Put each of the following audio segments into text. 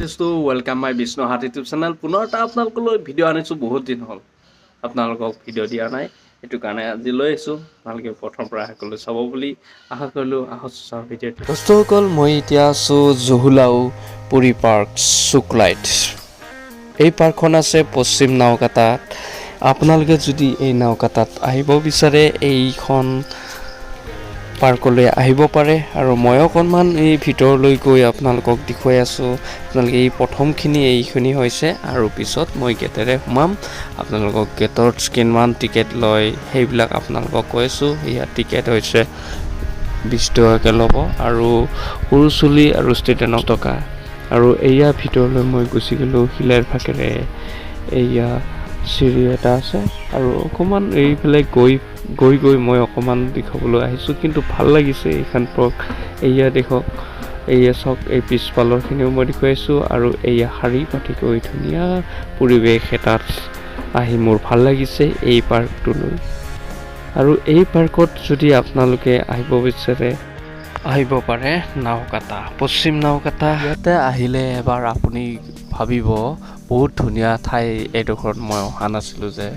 Artist welcome মাই বিষ্ণু হাট YouTube channel. পুনৰ এটা আপোনালোকলৈ ভিডিঅ' আনিছোঁ। বহুত দিন হ'ল আপোনালোকক ভিডিঅ' দিয়া নাই, সেইটো কাৰণে আজি লৈ আহিছোঁ। ভালকৈ প্ৰথমৰ পৰা শেষলৈ চাব বুলি আশা কৰিলোঁ। চাওঁ ভিডিঅ'টো। দোস্তসকল, মই এতিয়া আছোঁ জহুলাও পুৰী পাৰ্ক চুকলাইট। এই পাৰ্কখন আছে পশ্চিম নাওকাটাত। আপোনালোকে যদি এই নাওকাটাত আহিব বিচাৰে এইখন পাৰ্কলৈ আহিব পাৰে। আৰু মই অকণমান এই ভিতৰলৈ গৈ আপোনালোকক দেখুৱাই আছোঁ। আপোনালোকে এই প্ৰথমখিনি এইখিনি হৈছে আৰু পিছত মই গেটেৰে সোমাম। আপোনালোকক গেটত কিমান টিকেট লয় সেইবিলাক আপোনালোকক কৈ আছোঁ। ইয়াত টিকেট হৈছে 20 টকাকৈ ল'ব আৰু সৰু চুলি আৰু ষ্টুডেণ্টৰ টকা। আৰু এয়া ভিতৰলৈ মই গুচি গ'লোঁ শিলৰ ফাকেৰে। এয়া চিৰি এটা আছে আৰু অকণমান এইফালে গৈ মই অকণমান দেখাবলৈ আহিছোঁ, কিন্তু ভাল লাগিছে এইখন পাৰ্ক। এয়া দেখক, এয়া চাওক, এই পিছফালৰখিনিও মই দেখুৱাইছোঁ। আৰু এয়া শাৰী পাতিকৈ ধুনীয়া পৰিৱেশ এটাত আহি মোৰ ভাল লাগিছে এই পাৰ্কটোলৈ। আৰু এই পাৰ্কত যদি আপোনালোকে আহিব বিচাৰে আহিব পাৰে নাওকাটা, পশ্চিম নাওকাটা। ইয়াতে আহিলে এবাৰ আপুনি ভাবিব বহুত ধুনীয়া ঠাই এইডোখৰত। মই অহা নাছিলোঁ যে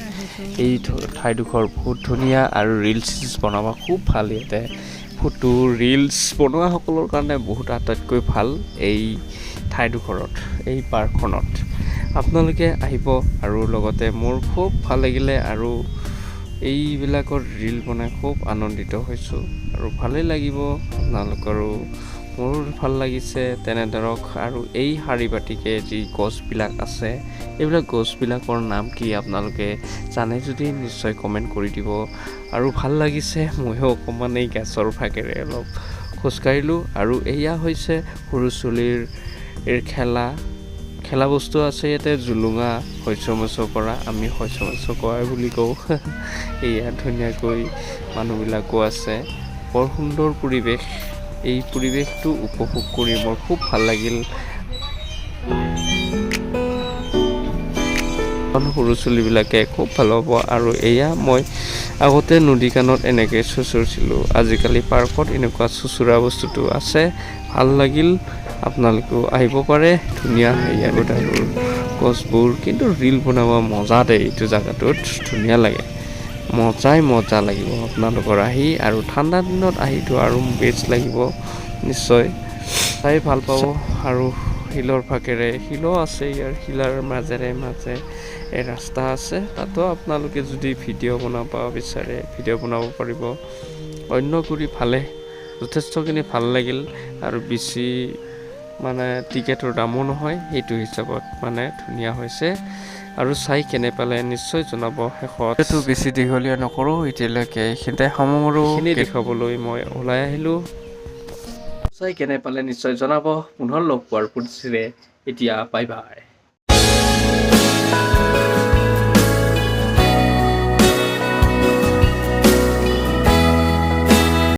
এই ঠাইডোখৰ বহুত ধুনীয়া আৰু ৰিলচ বনাব খুব ভাল। ইয়াতে ফটো ৰিলচ বনোৱাসকলৰ কাৰণে বহুত আটাইতকৈ ভাল এই ঠাইডোখৰত, এই পাৰ্কখনত আপোনালোকে আহিব। আৰু লগতে মোৰ খুব ভাল লাগিলে আৰু এইবিলাকৰ ৰিল বনাই খুব আনন্দিত হৈছোঁ আৰু ভালেই লাগিব আপোনালোকৰো। মোৰ ভাল লাগিছে তেনে ধৰক। আৰু এই শাৰী পাতিকে যি গছবিলাক আছে, এইবিলাক গছবিলাকৰ নাম কি আপোনালোকে জানে যদি নিশ্চয় কমেণ্ট কৰি দিব। আৰু ভাল লাগিছে, ময়ো অকণমান এই গছৰ ফাকেৰে অলপ খোজকাঢ়িলোঁ। আৰু এয়া হৈছে সৰু চুলিৰ খেলা বস্তু আছে ইয়াতে। জুলুঙা শস্য কৰা, আমি শস্য কৰা বুলি কওঁ। এয়া ধুনীয়াকৈ মানুহবিলাকো আছে। বৰ সুন্দৰ পৰিৱেশ। এই পৰিৱেশটো উপভোগ কৰি মোৰ খুব ভাল লাগিল। সৰু চুলিবিলাকে খুব ভাল পাব। আৰু এয়া মই আগতে নদী কাণত এনেকৈ চুঁচৰিছিলোঁ। আজিকালি পাৰ্কত এনেকুৱা চুঁচৰা বস্তুটো আছে, ভাল লাগিল। আপোনালোকেও আহিব পাৰে। ধুনীয়া এয়া গোটাবোৰ গছবোৰ, কিন্তু ৰিল বনাব মজা দেই। এইটো জেগাটোত ধুনীয়া লাগে, মজা লাগিব আপোনালোকৰ আহি। আৰু ঠাণ্ডা দিনত আহিতো আৰু বেষ্ট লাগিব নিশ্চয়, চাই ভাল পাব। আৰু শিলৰ ফাকেৰে শিলো আছে, ইয়াৰ শিলাৰ মাজে এই ৰাস্তা আছে। তাতো আপোনালোকে যদি ভিডিঅ' বনাব বিচাৰে ভিডিঅ' বনাব পাৰিব। অন্য কৰি যথেষ্টখিনি ভাল লাগিল। আৰু বেছি টিকেটৰ দামো নহয়, সেইটো হিচাপত ধুনীয়া হৈছে। আৰু চাই কেনে পালে নিশ্চয় জনাব। শেষত এইটো বেছি দীঘলীয়া নকৰোঁ, এতিয়ালৈকে এইখিনিতে সামৰো। এইখিনি দেখাবলৈ মই ওলাই আহিলোঁ। চাই কেনে পালে নিশ্চয় জনাব। পুনৰ লগ পোৱাৰ পুনচিৰে এতিয়া বাই বাই।